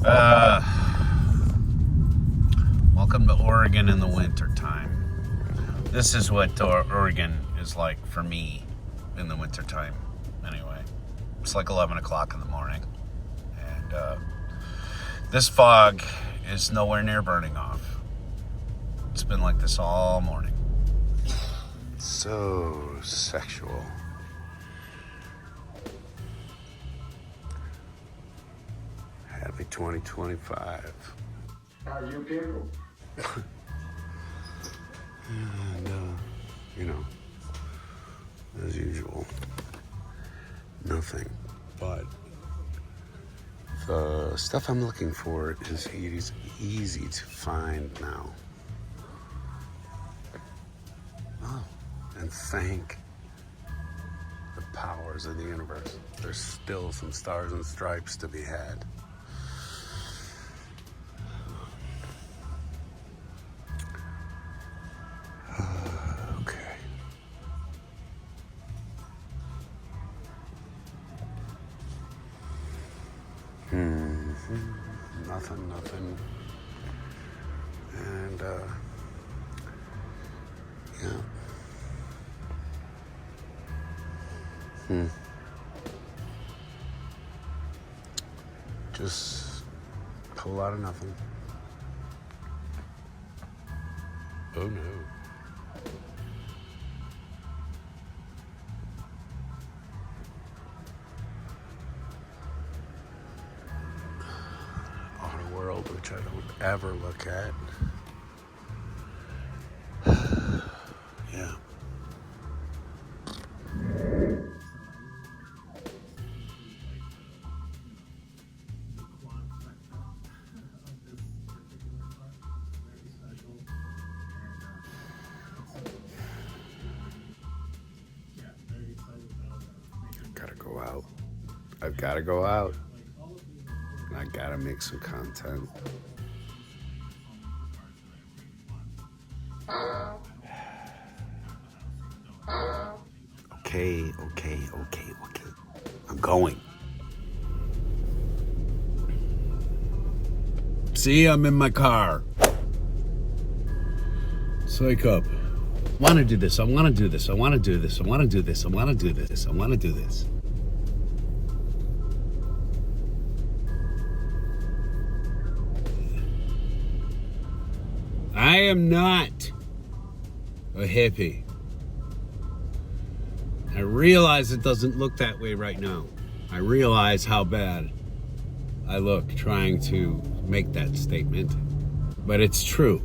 Uh, Welcome to Oregon in the winter time. This is what Oregon is like for me in the winter time. Anyway, it's like 11 o'clock in the morning. And this fog is nowhere near burning off. It's been like this all morning. So sexual. Happy 2025. How are you people? And, as usual, nothing. But the stuff I'm looking for is easy to find now. Oh, and thank the powers of the universe. There's still some stars and stripes to be had. Nothing. And, yeah. Just a whole lot of nothing. Oh no. Which I don't ever look at. Yeah. I've gotta go out. I gotta make some content. Okay. I'm going. See, I'm in my car. Psych up. I want to do this. I am not a hippie. I realize it doesn't look that way right now. I realize how bad I look trying to make that statement. But it's true.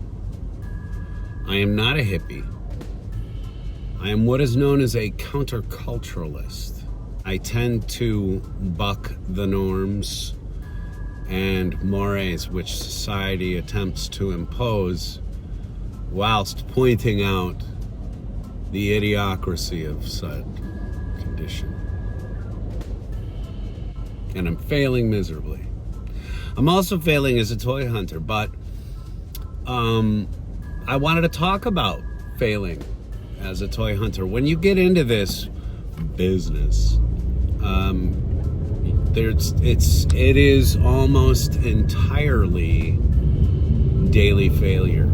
I am not a hippie. I am what is known as a counterculturalist. I tend to buck the norms and mores which society attempts to impose, whilst pointing out the idiocracy of said condition. And I'm failing miserably. I'm also failing as a toy hunter, but I wanted to talk about failing as a toy hunter. When you get into this business, it is almost entirely daily failure.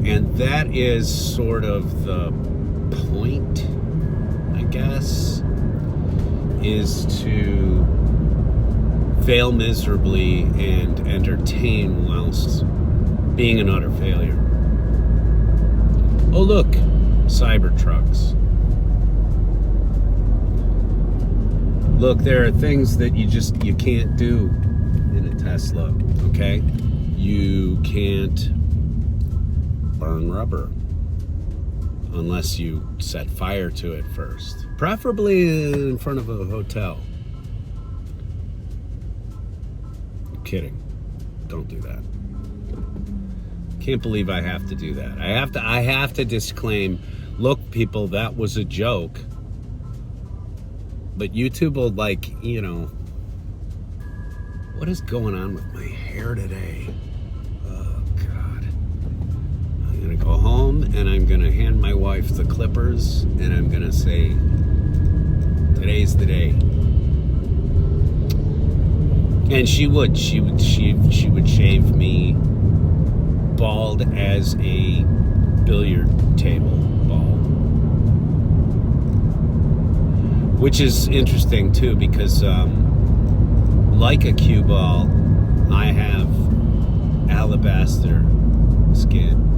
And that is sort of the point, I guess, is to fail miserably and entertain whilst being an utter failure. Oh look, Cybertrucks. Look, there are things that you can't do in a Tesla, okay? You can't burn rubber unless you set fire to it first, preferably in front of a hotel. I'm kidding. Don't do that. Can't believe I have to do that. I have to disclaim, look people, that was a joke. But YouTube will what is going on with my hair today? Oh God. I'm gonna go home and I'm gonna hand my wife the clippers and I'm gonna say, today's the day. And she would shave me bald as a billiard table ball. Which is interesting too, because like a cue ball, I have alabaster skin.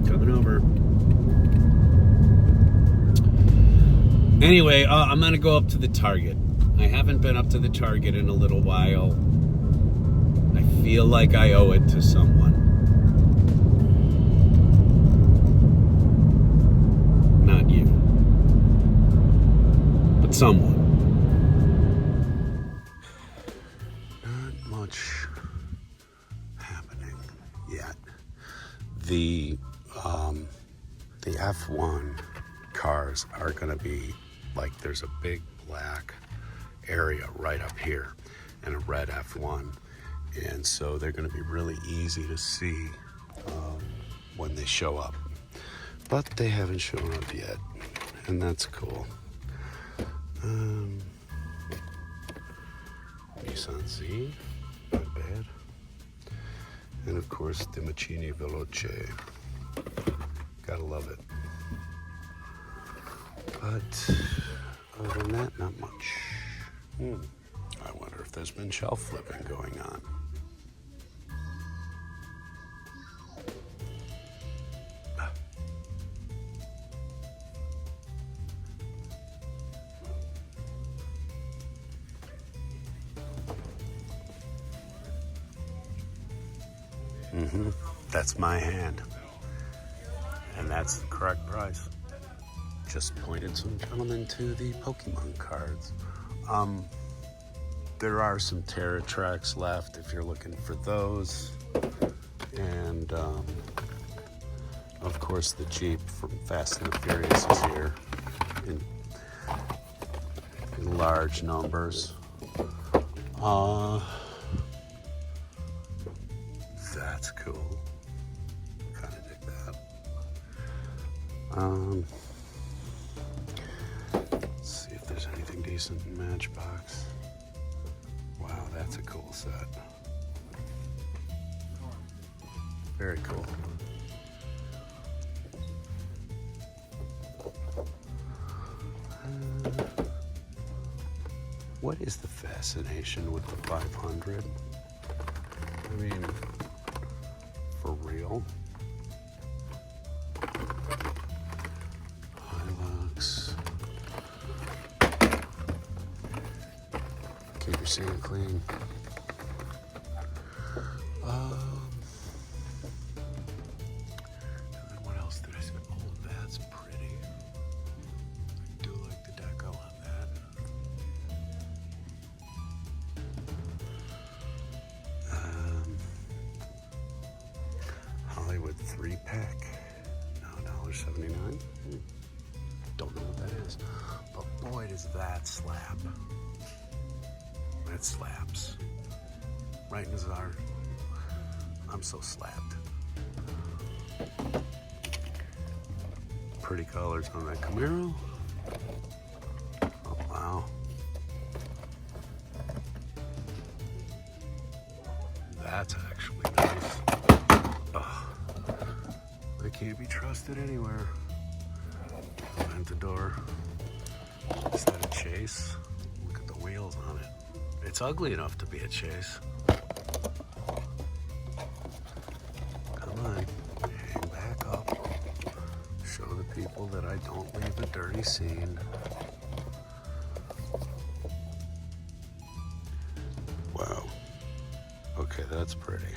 Coming over. Anyway, I'm gonna go up to the Target. I haven't been up to the Target in a little while. I feel like I owe it to someone. Not you, but someone. Not much happening yet. The F1 cars are going to be like, there's a big black area right up here and a red F1, and so they're going to be really easy to see when they show up, but they haven't shown up yet, and that's cool. Nissan Z, not bad, and of course the Macchini Veloce, gotta love it. But other than that, not much. I wonder if there's been shelf flipping going on. That's my hand. And that's the correct price. Just pointed some gentlemen to the Pokemon cards. There are some Terra tracks left if you're looking for those. And of course the Jeep from Fast and the Furious is here in large numbers. That's cool. Kind of dig that. Let's see if there's anything decent in Matchbox. Wow, that's a cool set. Very cool. What is the fascination with the 500? I mean, for real? Hilux. Keep your sand clean. And then what else did I say? Oh, that's pretty. I do like the deco on that. Hollywood 3-pack. No, $1.79. Don't know what that is. But boy, does that slap. That slaps. Right, Nazar? I'm so slapped. Pretty colors on that Camaro. Oh, wow. That's actually nice. Oh, they can't be trusted anywhere. Aventador. Is that a Chase? Look at the wheels on it. It's ugly enough to be a Chase. Come on, hang back up. Show the people that I don't leave a dirty scene. Wow. Okay, that's pretty.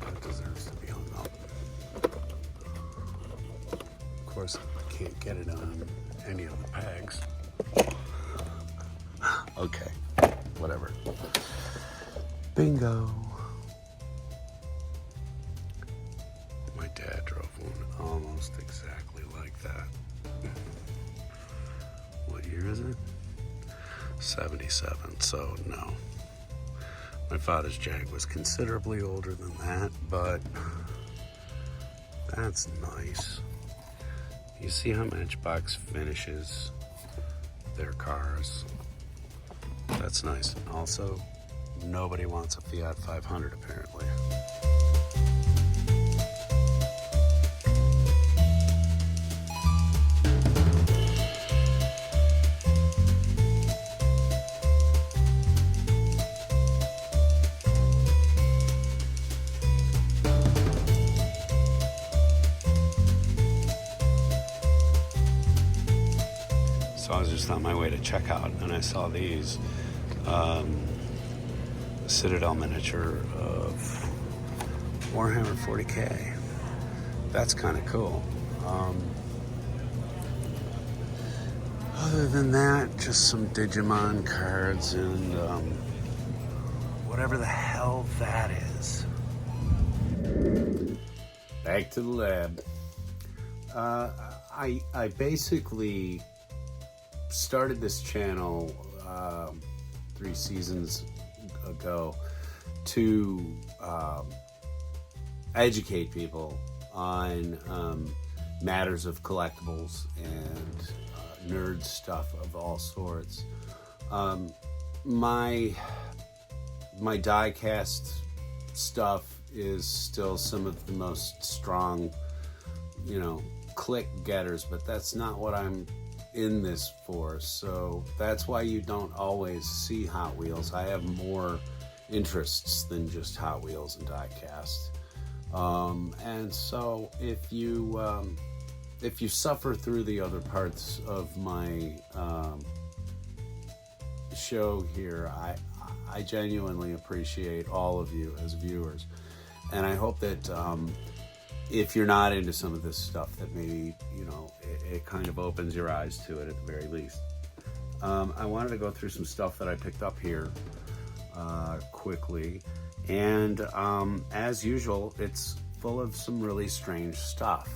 That deserves to be hung up. Of course, I can't get it on any of the pegs. Okay, whatever. Bingo. My dad drove one almost exactly like that. What year is it? 77, so no. My father's Jag was considerably older than that, but that's nice. You see how Matchbox finishes their cars. That's nice. Also, nobody wants a Fiat 500 apparently. So I was just on my way to checkout and I saw these Citadel miniature of Warhammer 40K. That's kind of cool. Other than that, just some Digimon cards and whatever the hell that is. Back to the lab. I basically started this channel 3 seasons ago to educate people on matters of collectibles and nerd stuff of all sorts. My Diecast stuff is still some of the most strong, click getters, but that's not what I'm in this for. So that's why you don't always see Hot Wheels. I have more interests than just Hot Wheels and Diecast. And so if you suffer through the other parts of my show here, I genuinely appreciate all of you as viewers, and I hope that if you're not into some of this stuff, that maybe it kind of opens your eyes to it at the very least. I wanted to go through some stuff that I picked up here quickly, and as usual, it's full of some really strange stuff.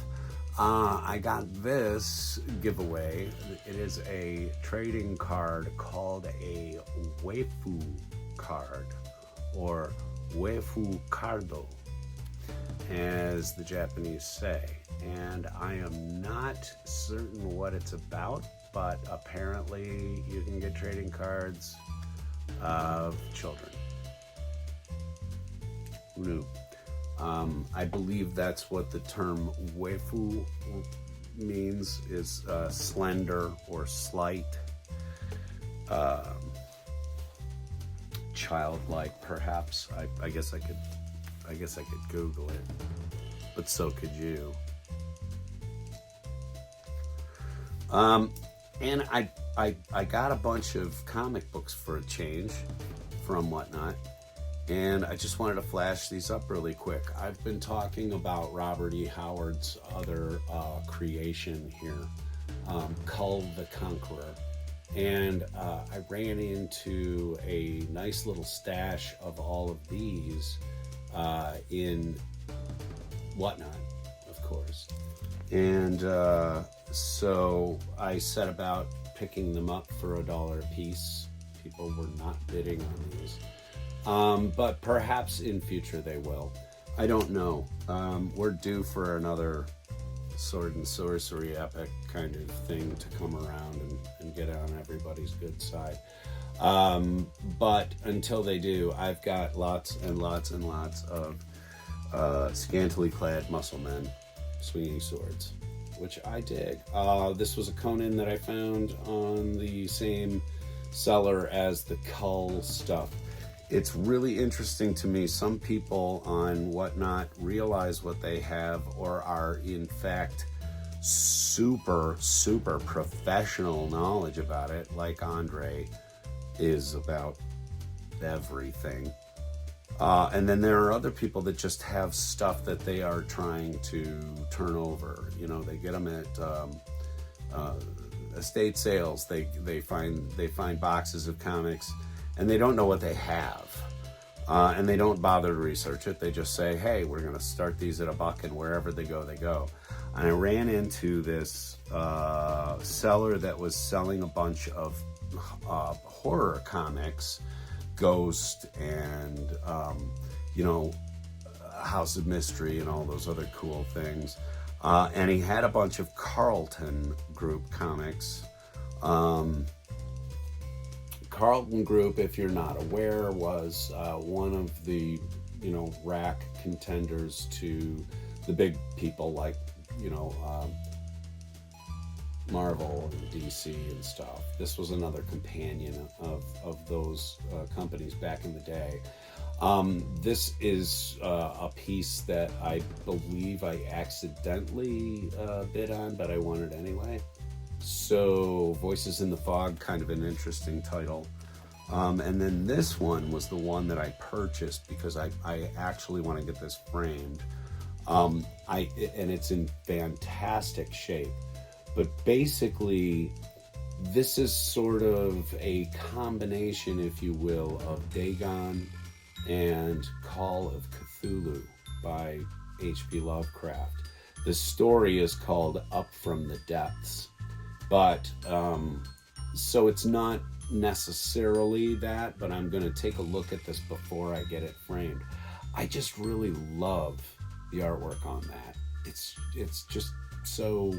I got this giveaway. It is a trading card called a waifu card, or waifu cardo, as the Japanese say. And I am not certain what it's about, but apparently you can get trading cards of children. Who knew? I believe that's what the term waifu means, is slender or slight, childlike, perhaps. I guess I could Google it, but so could you. And I got a bunch of comic books for a change from Whatnot, and I just wanted to flash these up really quick. I've been talking about Robert E. Howard's other creation here, Kull the Conqueror, and I ran into a nice little stash of all of these in Whatnot, of course. And so I set about picking them up for $1 a piece. People were not bidding on these. But perhaps in future they will. I don't know. We're due for another sword and sorcery epic kind of thing to come around and get on everybody's good side. But until they do, I've got lots and lots and lots of scantily clad muscle men swinging swords, which I dig. This was a Conan that I found on the same seller as the Kull stuff. It's really interesting to me. Some people on Whatnot realize what they have, or are in fact super professional knowledge about it, like Andre is about everything. And then there are other people that just have stuff that they are trying to turn over. They get them at estate sales. They find boxes of comics, and they don't know what they have. And they don't bother to research it. They just say, hey, we're going to start these at $1, and wherever they go, they go. And I ran into this seller that was selling a bunch of horror comics, Ghost and House of Mystery and all those other cool things. And he had a bunch of Carlton Group comics. Carlton Group, if you're not aware, was one of the, rack contenders to the big people like, Marvel and DC and stuff. This was another companion of those companies back in the day. This is a piece that I believe I accidentally bid on, but I won it anyway. So Voices in the Fog, kind of an interesting title. And then this one was the one that I purchased because I actually want to get this framed. And it's in fantastic shape. But basically, this is sort of a combination, if you will, of Dagon and Call of Cthulhu by H.P. Lovecraft. The story is called Up from the Depths. But, so it's not necessarily that, but I'm going to take a look at this before I get it framed. I just really love the artwork on that. It's just so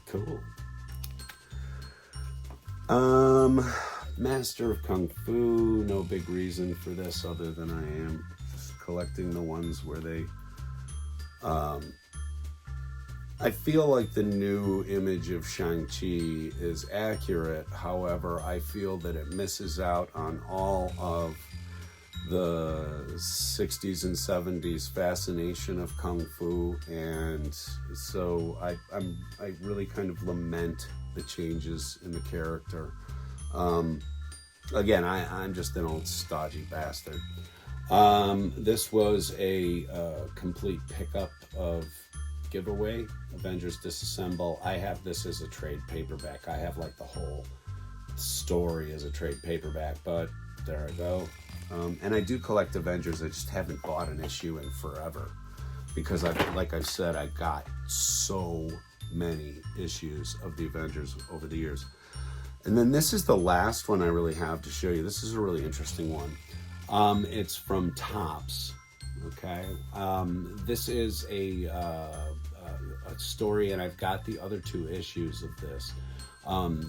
cool. Master of Kung Fu, no big reason for this other than I am just collecting the ones where they I feel like the new image of Shang-Chi is accurate. However, I feel that it misses out on all of the 60s and 70s fascination of Kung Fu. And so I really kind of lament the changes in the character. Again, I'm just an old stodgy bastard. This was a complete pickup of giveaway, Avengers Disassemble. I have this as a trade paperback. I have like the whole story as a trade paperback, but there I go. And I do collect Avengers. I just haven't bought an issue in forever because like I've said, I got so many issues of the Avengers over the years. And then this is the last one I really have to show you. This is a really interesting one. It's from Topps. Okay. This is a story, and I've got the other 2 issues of this.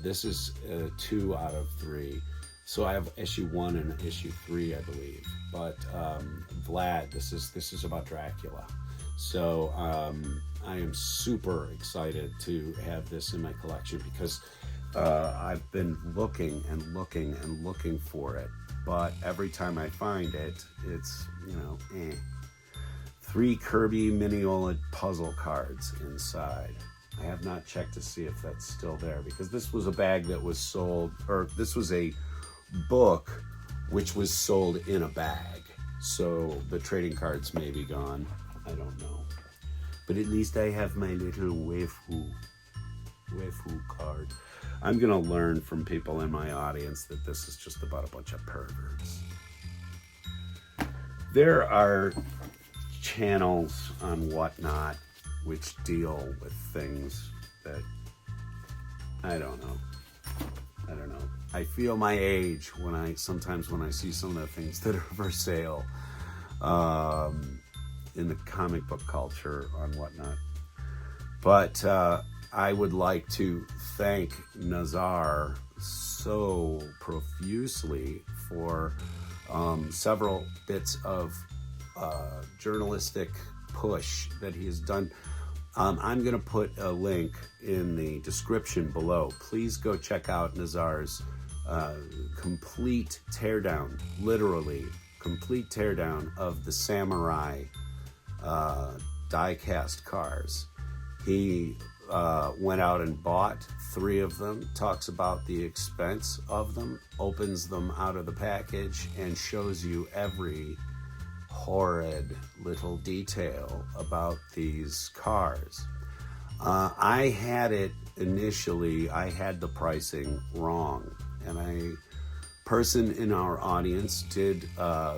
This is 2 out of 3. So I have issue 1 and issue 3, I believe. But Vlad, this is about Dracula. So I am super excited to have this in my collection because I've been looking and looking and looking for it. But every time I find it, it's, 3 Kirby Miniolid puzzle cards inside. I have not checked to see if that's still there because this was a bag that was sold, or this was a book which was sold in a bag. So the trading cards may be gone. I don't know. But at least I have my little waifu card. I'm going to learn from people in my audience that this is just about a bunch of perverts. There are channels on Whatnot which deal with things that I don't know. I feel my age when sometimes when I see some of the things that are for sale in the comic book culture on Whatnot. But I would like to thank Nazar so profusely for several bits of journalistic push that he has done. I'm going to put a link in the description below. Please go check out Nazar's complete teardown, literally complete teardown of the Samurai die-cast cars. He went out and bought 3 of them, talks about the expense of them, opens them out of the package, and shows you every horrid little detail about these cars. I had it initially, I had the pricing wrong, and a person in our audience did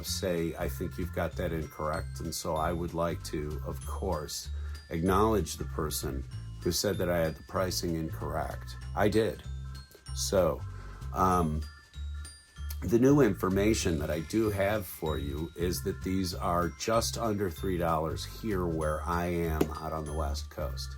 say, I think you've got that incorrect, and so I would like to, of course, acknowledge the person who said that I had the pricing incorrect. I did. So, The new information that I do have for you is that these are just under $3 here where I am out on the West Coast.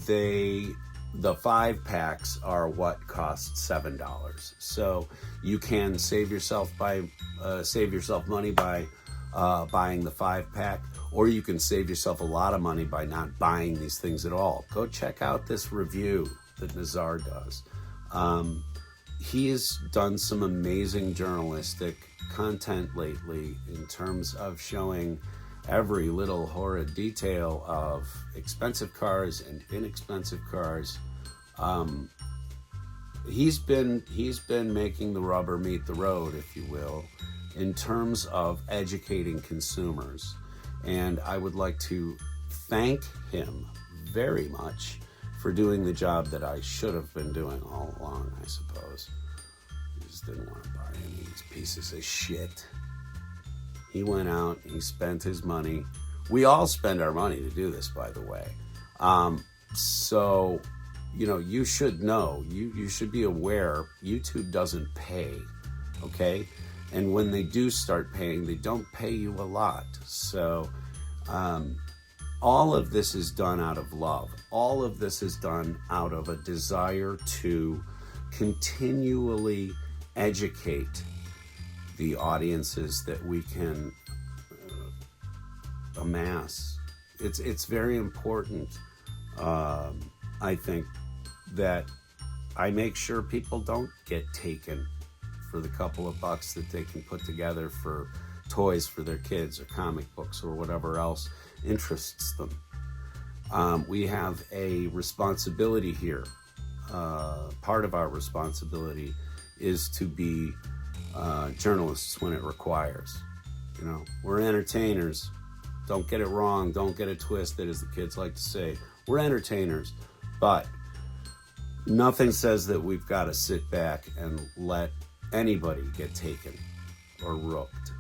The 5-packs are what cost $7. So you can save yourself money by buying the 5-pack, or you can save yourself a lot of money by not buying these things at all. Go check out this review that Nazar does. He has done some amazing journalistic content lately in terms of showing every little horrid detail of expensive cars and inexpensive cars. He's been making the rubber meet the road, if you will, in terms of educating consumers. And I would like to thank him very much for doing the job that I should have been doing all along, I suppose. I just didn't want to buy any of these pieces of shit. He went out, he spent his money. We all spend our money to do this, by the way. So, you should know, you should be aware, YouTube doesn't pay, okay? And when they do start paying, they don't pay you a lot. So, all of this is done out of love. All of this is done out of a desire to continually educate the audiences that we can amass. It's very important, I think, that I make sure people don't get taken for the couple of bucks that they can put together for toys for their kids or comic books or whatever else interests them. We have a responsibility here. Part of our responsibility is to be journalists when it requires. We're entertainers. Don't get it wrong. Don't get it twisted, as the kids like to say. We're entertainers, but nothing says that we've got to sit back and let anybody get taken or rooked.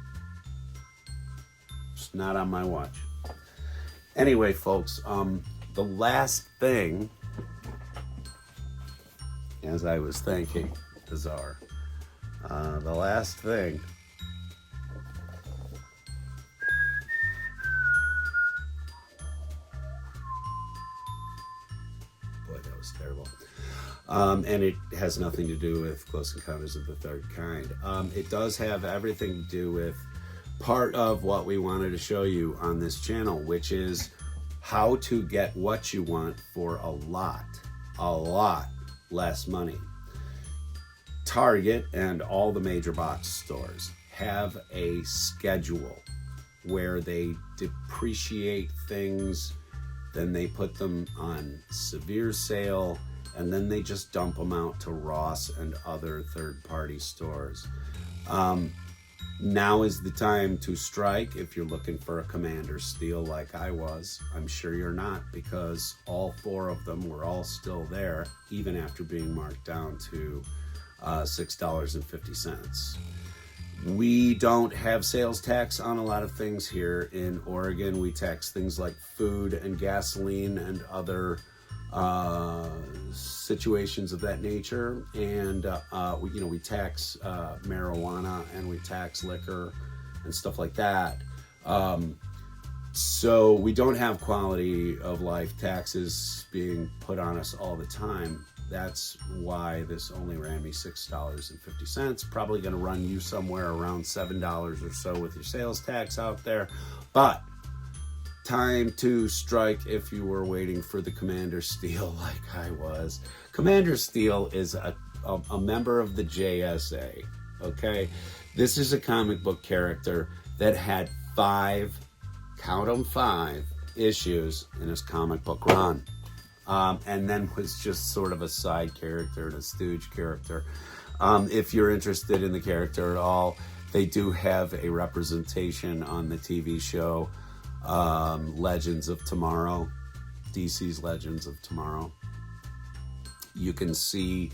It's not on my watch. Anyway, folks, the last thing, as I was thanking Nazar, the last thing boy, that was terrible. And it has nothing to do with Close Encounters of the Third Kind. It does have everything to do with part of what we wanted to show you on this channel, which is how to get what you want for a lot less money. Target and all the major box stores have a schedule where they depreciate things, then they put them on severe sale, and then they just dump them out to Ross and other third-party stores. Now is the time to strike if you're looking for a Commander Steel like I was. I'm sure you're not, because all 4 of them were all still there, even after being marked down to $6.50. We don't have sales tax on a lot of things here in Oregon. We tax things like food and gasoline and other situations of that nature, and we tax marijuana, and we tax liquor and stuff like that. So we don't have quality of life taxes being put on us all the time. That's why this only ran me $6.50. Probably going to run you somewhere around $7 or so with your sales tax out there, but time to strike if you were waiting for the Commander Steel like I was. Commander Steel is a member of the JSA, okay? This is a comic book character that had 5, count them 5, issues in his comic book run. And then was just sort of a side character and a stooge character. If you're interested in the character at all, they do have a representation on the TV show Legends of Tomorrow, DC's Legends of Tomorrow. You can see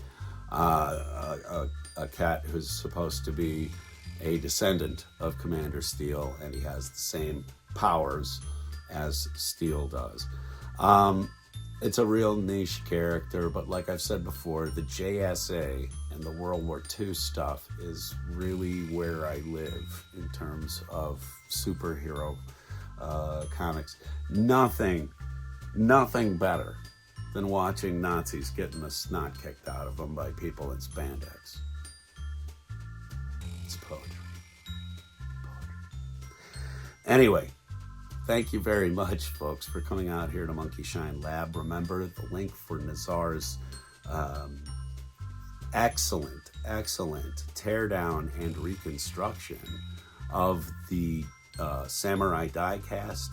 a cat who's supposed to be a descendant of Commander Steel, and he has the same powers as Steel does. It's a real niche character, but like I've said before, the JSA and the World War II stuff is really where I live in terms of superhero comics. Nothing better than watching Nazis getting the snot kicked out of them by people in spandex. It's poetry. Anyway, thank you very much, folks, for coming out here to Monkey Shine Lab. Remember, the link for Nazar's excellent teardown and reconstruction of the Samurai Diecast.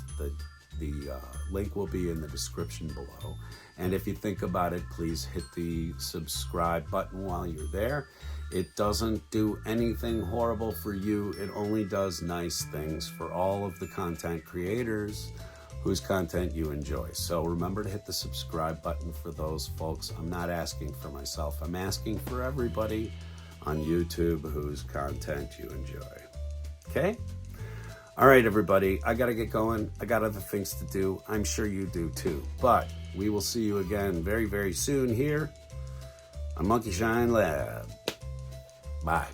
The link will be in the description below. And if you think about it, please hit the subscribe button while you're there. It doesn't do anything horrible for you. It only does nice things for all of the content creators whose content you enjoy. So remember to hit the subscribe button for those folks. I'm not asking for myself. I'm asking for everybody on YouTube whose content you enjoy. Okay? All right, everybody. I got to get going. I got other things to do. I'm sure you do too. But we will see you again very, very soon here on Monkey Shine Lab. Bye.